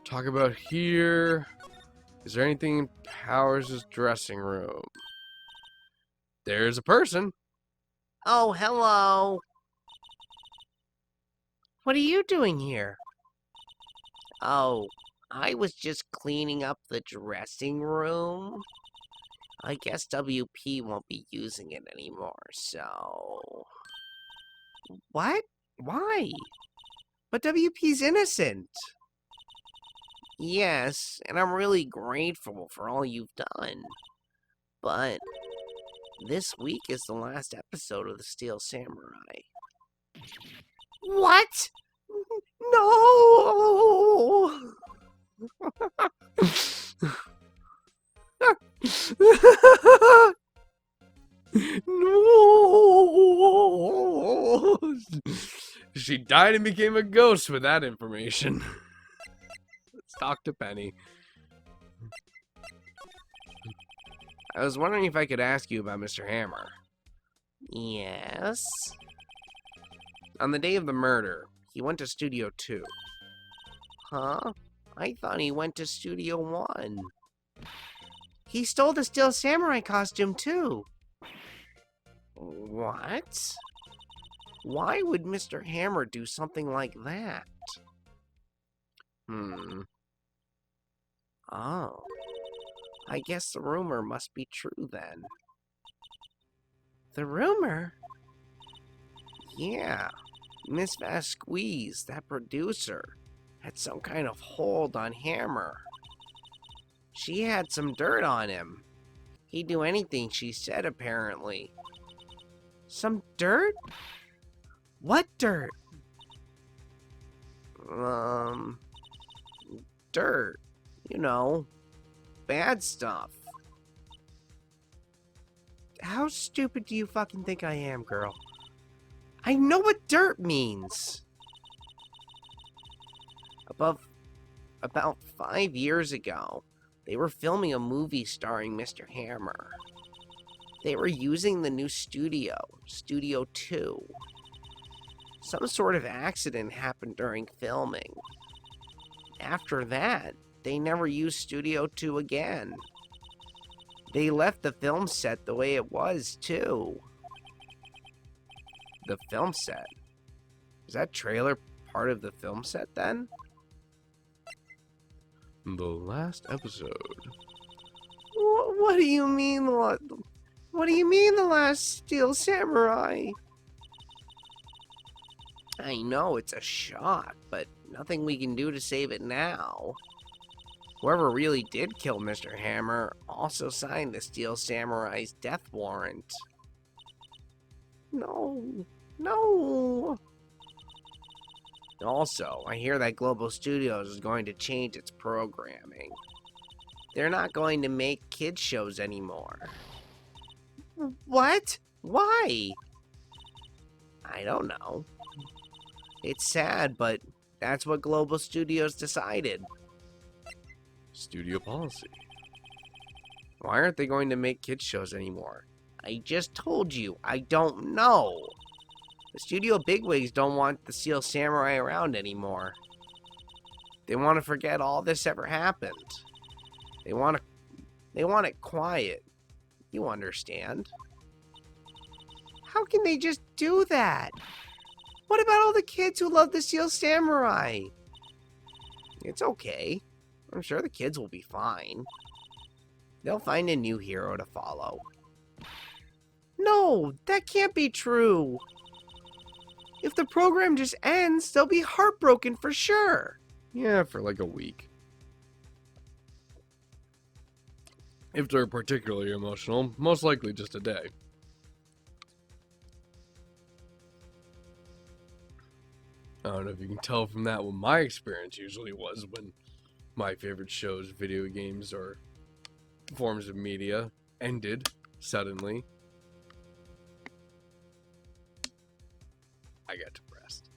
Talk about here. Is there anything in Powers' dressing room? There's a person. Oh, hello. What are you doing here? Oh, I was just cleaning up the dressing room. I guess WP won't be using it anymore, so... What? Why? But WP's innocent. Yes, and I'm really grateful for all you've done. But this week is the last episode of the Steel Samurai. What? No! No! She died and became a ghost with that information. Let's talk to Penny. I was wondering if I could ask you about Mr. Hammer. Yes? On the day of the murder, he went to Studio 2. Huh? I thought he went to Studio 1. He stole the Steel Samurai costume, too. What? Why would Mr. Hammer do something like that? Oh. I guess the rumor must be true, then. The rumor? Yeah. Miss Vasquez, that producer, had some kind of hold on Hammer. She had some dirt on him. He'd do anything she said, apparently. Some dirt? What dirt? Dirt. You know, bad stuff. How stupid do you fucking think I am, girl? I know what dirt means. About 5 years ago, they were filming a movie starring Mr. Hammer. They were using the new studio, Studio 2. Some sort of accident happened during filming. After that, they never used Studio 2 again. They left the film set the way it was, too. The film set? Is that trailer part of the film set, then? The last episode. What do you mean, what do you mean, the last Steel Samurai? I know it's a shock, but nothing we can do to save it now. Whoever really did kill Mr. Hammer also signed the Steel Samurai's death warrant. No. Also, I hear that Global Studios is going to change its programming. They're not going to make kids shows anymore. What? Why? I don't know. It's sad, but that's what Global Studios decided. Studio policy. Why aren't they going to make kids shows anymore? I just told you, I don't know. The studio bigwigs don't want the Steel Samurai around anymore. They want to forget all this ever happened. They want it quiet. You understand. How can they just do that? What about all the kids who love the Steel Samurai? It's okay. I'm sure the kids will be fine. They'll find a new hero to follow. No, that can't be true. If the program just ends, they'll be heartbroken for sure. Yeah, for like a week. If they're particularly emotional, most likely just a day. I don't know if you can tell from that what my experience usually was when my favorite shows, video games, or forms of media ended suddenly. I got depressed.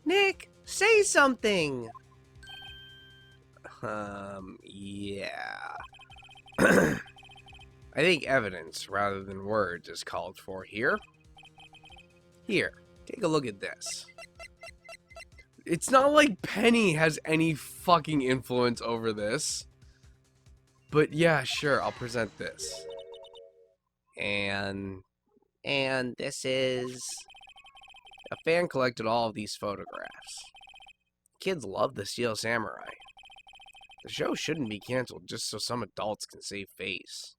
Nick, say something. Yeah. I think evidence rather than words is called for here. Here, take a look at this. It's not like Penny has any fucking influence over this. But yeah, sure, I'll present this. And this is... A fan collected all of these photographs. Kids love the Steel Samurai. The show shouldn't be canceled just so some adults can save face.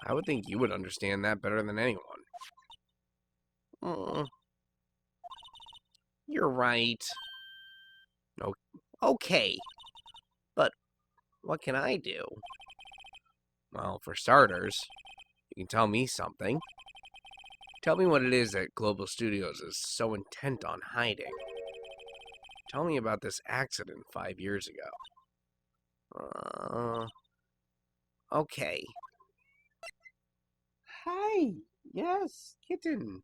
I would think you would understand that better than anyone. You're right. Okay. But what can I do? Well, for starters, you can tell me something. Tell me what it is that Global Studios is so intent on hiding. Tell me about this accident 5 years ago. Okay. Hi. Yes, kitten.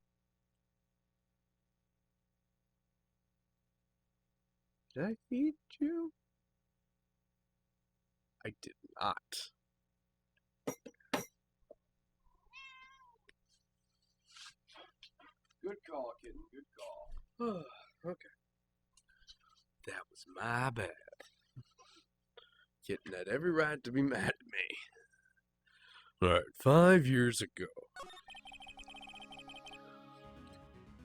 Did I feed you? I did not. Good call, kitten. Good call. Okay. That was my bad. Kitten had every right to be mad at me. Alright, 5 years ago.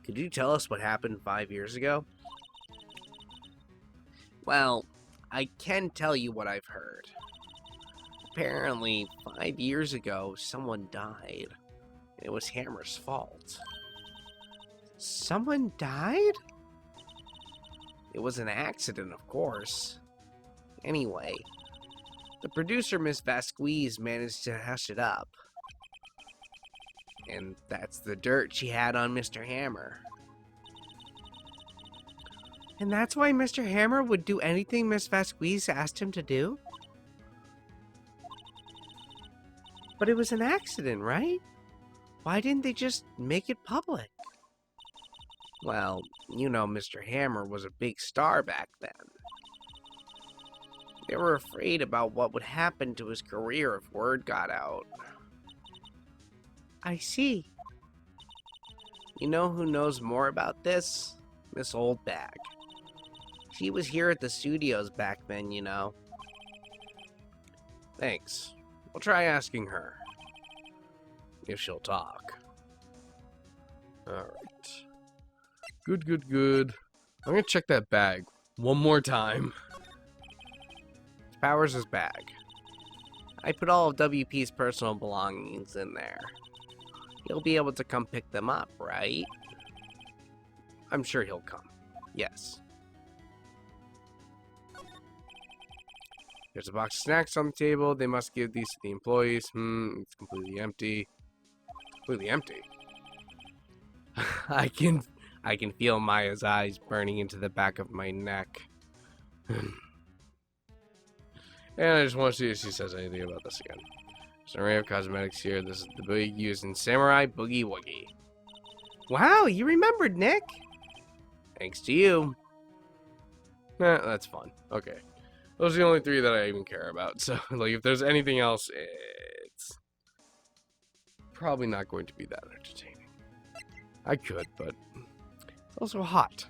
Could you tell us what happened 5 years ago? Well, I can tell you what I've heard. Apparently, 5 years ago, someone died. It was Hammer's fault. Someone died? It was an accident, of course. Anyway, the producer, Miss Vasquez, managed to hush it up. And that's the dirt she had on Mr. Hammer. And that's why Mr. Hammer would do anything Miss Vasquez asked him to do? But it was an accident, right? Why didn't they just make it public? Well, you know Mr. Hammer was a big star back then. They were afraid about what would happen to his career if word got out. I see. You know who knows more about this? Miss Oldbag. She was here at the studios back then, you know. Thanks. We'll try asking her. If she'll talk. Alright. Good, good, good. I'm gonna check that bag one more time. It's Powers' bag. I put all of WP's personal belongings in there. He'll be able to come pick them up, right? I'm sure he'll come. Yes. There's a box of snacks on the table. They must give these to the employees. It's completely empty. Completely empty. I can feel Maya's eyes burning into the back of my neck. And I just want to see if she says anything about this again. There's an array of cosmetics here. This is the big used in Samurai Boogie Woogie. Wow, you remembered, Nick. Thanks to you. Nah, that's fun. Okay. Those are the only 3 that I even care about. So, like, if there's anything else, it's probably not going to be that entertaining. I could, but it's also hot.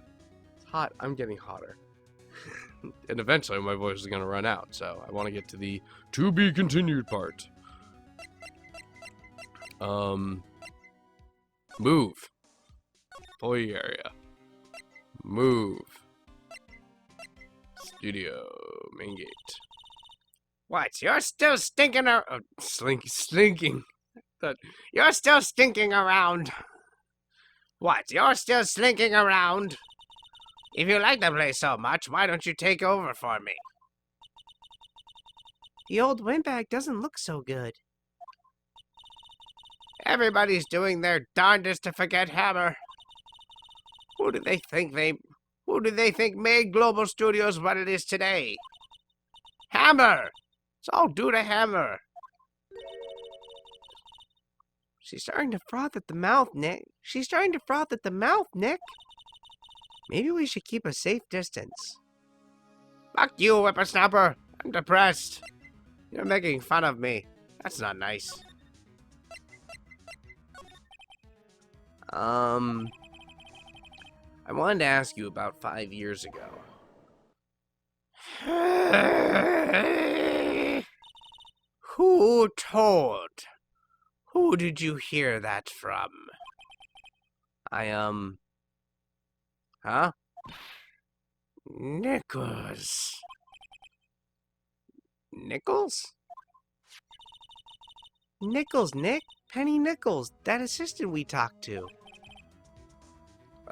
It's hot. I'm getting hotter. And eventually my voice is going to run out. So, I want to get to the to be continued part. Move. Employee area. Move. Studio. Main gate. What? You're still stinking around? Slinking. You're still stinking around. What? You're still slinking around? If you like the place so much, why don't you take over for me? The old windbag doesn't look so good. Everybody's doing their darndest to forget Hammer. Who do they think made Global Studios what it is today? Hammer! It's all due to Hammer. She's starting to froth at the mouth, Nick. Maybe we should keep a safe distance. Fuck you, Whippersnapper. I'm depressed. You're making fun of me. That's not nice. I wanted to ask you about 5 years ago. Who told? Who did you hear that from? Huh? Nichols. Nichols? Nichols, Nick? Penny Nichols, that assistant we talked to.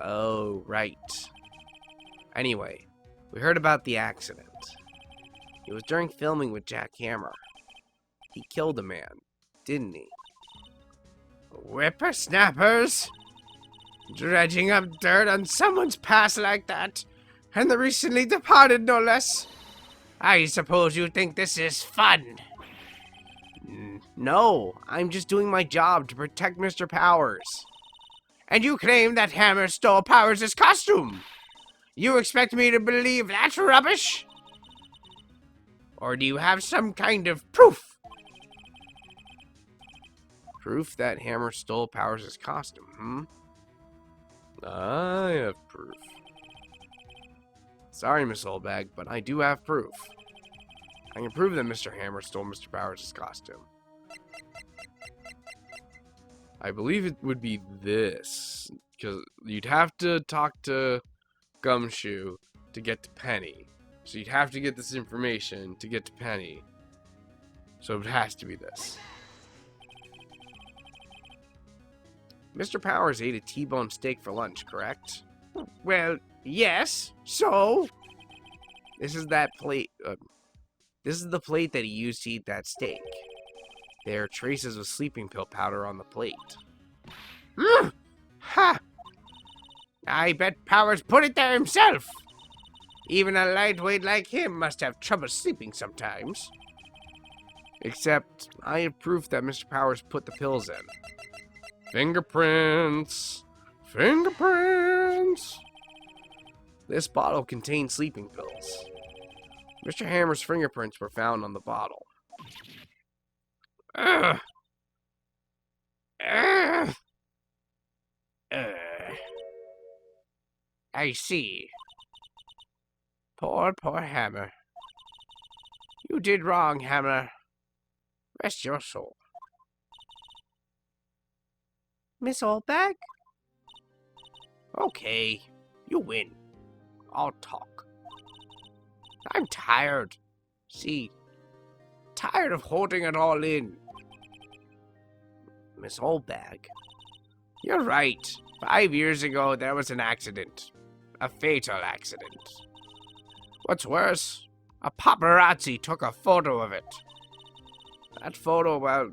Oh, right. Anyway, we heard about the accident. It was during filming with Jack Hammer. He killed a man, didn't he? Whippersnappers! Dredging up dirt on someone's past like that, and the recently departed no less. I suppose you think this is fun. No, I'm just doing my job to protect Mr. Powers. And you claim that Hammer stole Powers' costume. You expect me to believe that's rubbish? Or do you have some kind of proof? Proof that Hammer stole Powers' costume, I have proof. Sorry, Miss Oldbag, but I do have proof. I can prove that Mr. Hammer stole Mr. Powers' costume. I believe it would be this, because you'd have to talk to Gumshoe to get to Penny. So you'd have to get this information to get to Penny. So it has to be this. Mr. Powers ate a T-bone steak for lunch, correct? Well, yes. So? This is that plate. This is the plate that he used to eat that steak. There are traces of sleeping pill powder on the plate. Ha! I bet Powers put it there himself. Even a lightweight like him must have trouble sleeping sometimes. Except, I have proof that Mr. Powers put the pills in. Fingerprints! Fingerprints! This bottle contained sleeping pills. Mr. Hammer's fingerprints were found on the bottle. Ugh. Ugh. Ugh. I see. Poor Hammer. You did wrong, Hammer. Rest your soul. Miss Oldbag? Okay, you win. I'll talk. I'm tired. See, tired of holding it all in. Miss Oldbag, you're right. 5 years ago, there was an accident. A fatal accident. What's worse, a paparazzi took a photo of it. That photo, well,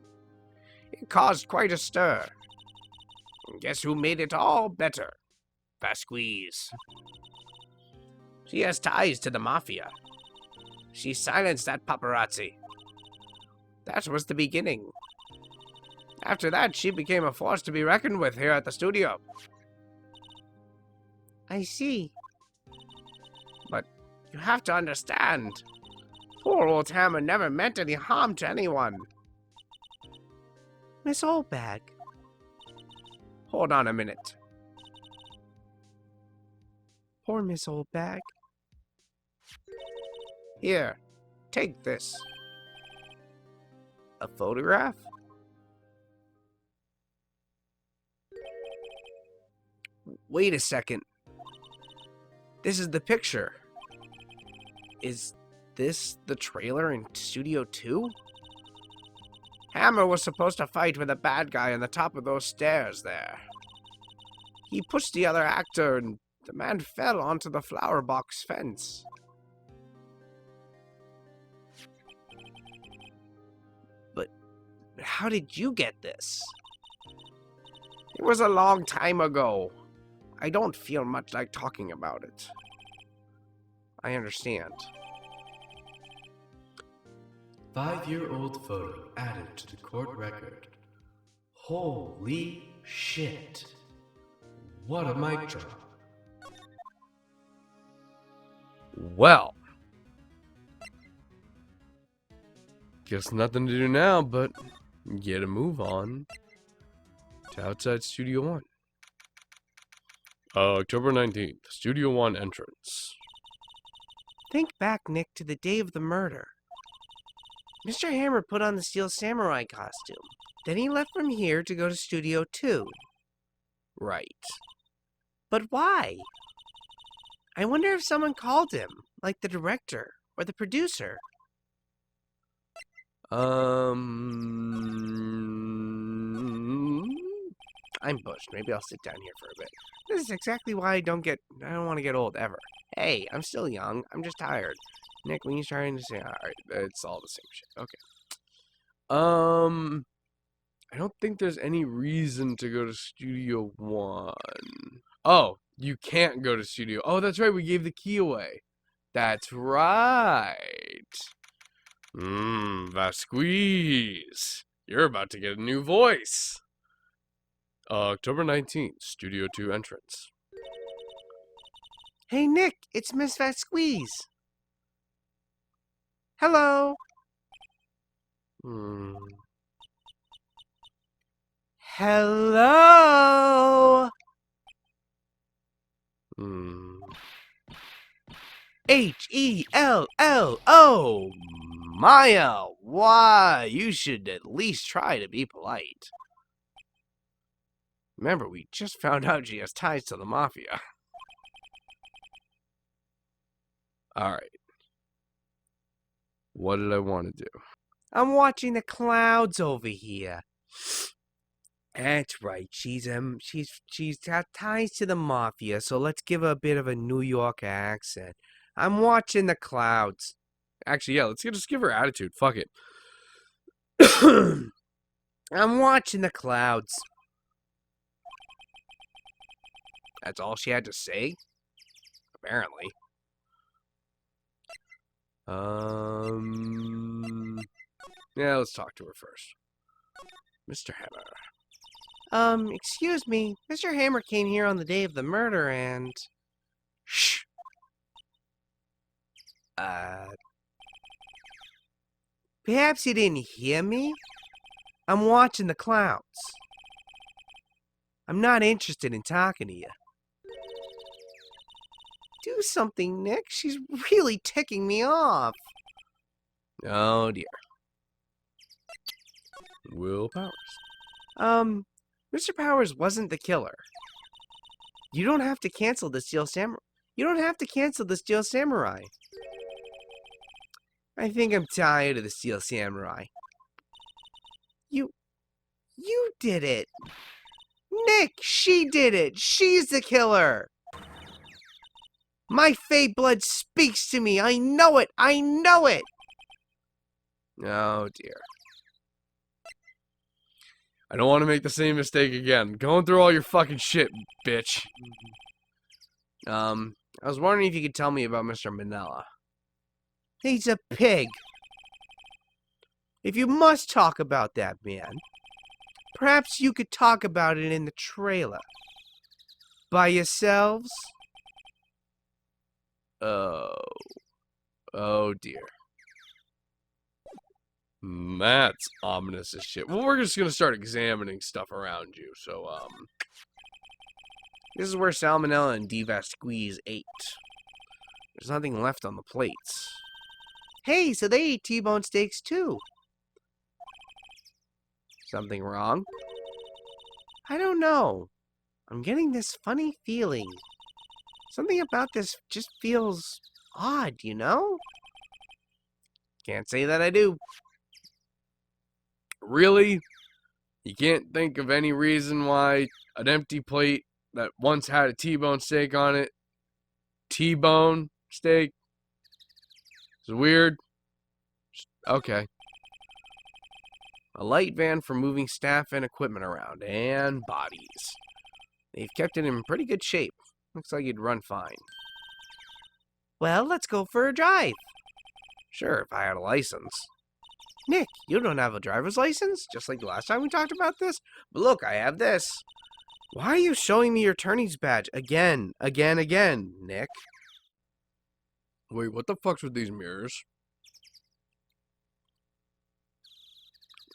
it caused quite a stir. And guess who made it all better? Vasquez. She has ties to the mafia. She silenced that paparazzi. That was the beginning. After that, she became a force to be reckoned with here at the studio. I see. But you have to understand, poor old Hammer never meant any harm to anyone. Miss Oldbag. Hold on a minute. Poor Miss Oldbag. Here, take this. A photograph? Wait a second. This is the picture. Is this the trailer in Studio 2? Hammer was supposed to fight with a bad guy on the top of those stairs there. He pushed the other actor and the man fell onto the flower box fence. But how did you get this? It was a long time ago. I don't feel much like talking about it. I understand. 5-year-old photo added to the court record. Holy shit. What a mic drop. Well. Guess nothing to do now but get a move on to outside Studio 1. October 19th, Studio 1 entrance. Think back, Nick, to the day of the murder. Mr. Hammer put on the Steel Samurai costume. Then he left from here to go to Studio 2. Right. But why? I wonder if someone called him, like the director or the producer. I'm bushed. Maybe I'll sit down here for a bit. This is exactly why I don't want to get old ever. Hey, I'm still young. I'm just tired. Nick, when you starting to say, Alright, it's all the same shit. Okay. I don't think there's any reason to go to Studio 1. Oh, you can't go to Studio. Oh, that's right. We gave the key away. That's right. Vasquez. You're about to get a new voice. October 19th, Studio 2 entrance. hey, Nick, it's Miss Vasquez. Hello. Hello. Hello. Maya, why, you should at least try to be polite. Remember, we just found out she has ties to the mafia. Alright. What did I want to do? I'm watching the clouds over here. That's right. She's got ties to the mafia, so let's give her a bit of a New York accent. I'm watching the clouds. Actually, yeah, let's just give her attitude. Fuck it. I'm watching the clouds. That's all she had to say? Apparently. Yeah, let's talk to her first. Mr. Hammer. Excuse me. Mr. Hammer came here on the day of the murder and... Shh. Perhaps you didn't hear me? I'm watching the clouds. I'm not interested in talking to you. Do something, Nick. She's really ticking me off. Oh, dear. Will Powers. Mr. Powers wasn't the killer. You don't have to cancel the Steel Samurai. I think I'm tired of the Steel Samurai. You did it. Nick, she did it. She's the killer. My fey blood speaks to me. I know it. Oh, dear. I don't want to make the same mistake again. Going through all your fucking shit, bitch. I was wondering if you could tell me about Mr. Manila. He's a pig. If you must talk about that man, perhaps you could talk about it in the trailer. By yourselves? Oh dear. That's ominous as shit. Well, we're just gonna start examining stuff around you. So, This is where Salmonella and Diva Squeeze ate. There's nothing left on the plates. Hey, so they ate T-bone steaks too. Something wrong? I don't know. I'm getting this funny feeling. Something about this just feels odd, you know? Can't say that I do. really? You can't think of any reason why an empty plate that once had a T-bone steak on it, T-bone steak, is weird? Okay. A light van for moving staff and equipment around, and bodies. They've kept it in pretty good shape. Looks like it'd run fine. Well, let's go for a drive. Sure, if I had a license. Nick, you don't have a driver's license? Just like the last time we talked about this? But look, I have this. Why are you showing me your attorney's badge again, Nick? Wait, what the fuck's with these mirrors?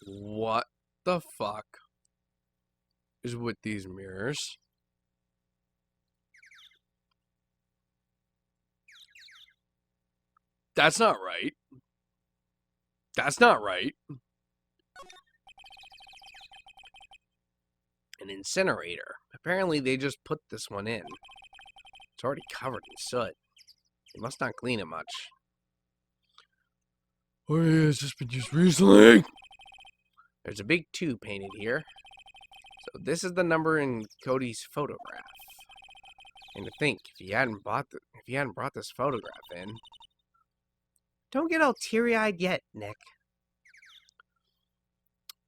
What the fuck is with these mirrors? That's not right. That's not right. An incinerator. Apparently they just put this one in. It's already covered in soot. They must not clean it much. Oh yeah, it's just been used recently. There's a big 2 painted here. So this is the number in Cody's photograph. And to think, if he hadn't brought this photograph in. Don't get all teary-eyed yet, Nick.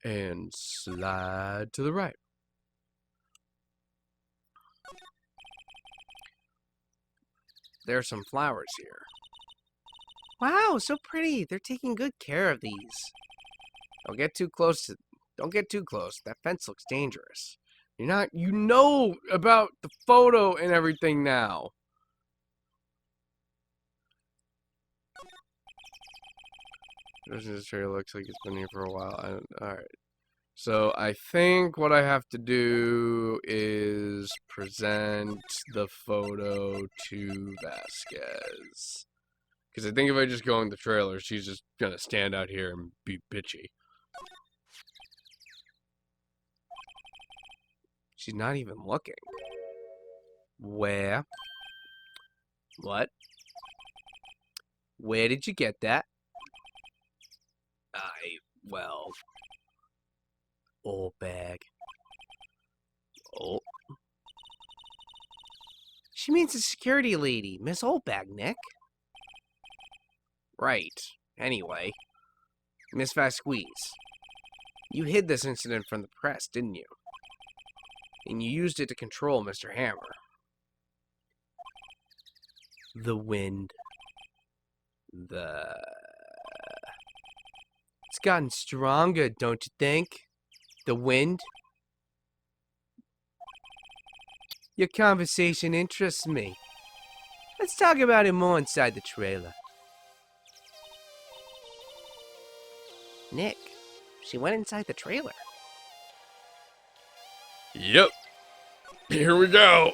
And slide to the right. There's some flowers here. Wow, so pretty. They're taking good care of these. Don't get too close. That fence looks dangerous. You know about the photo and everything now. This tree looks like it's been here for a while. Alright. So I think what I have to do is present the photo to Vasquez. Because I think if I just go in the trailer, she's just going to stand out here and be bitchy. She's not even looking. Where? What? Where did you get that? Well... Old bag. Oh. She means the security lady, Miss Oldbag, Nick. Right. Anyway, Miss Vasquez, you hid this incident from the press, didn't you? And you used it to control Mr. Hammer. The wind. It's gotten stronger, don't you think? The wind? Your conversation interests me. Let's talk about it more inside the trailer. Nick, she went inside the trailer. Yep. Here we go.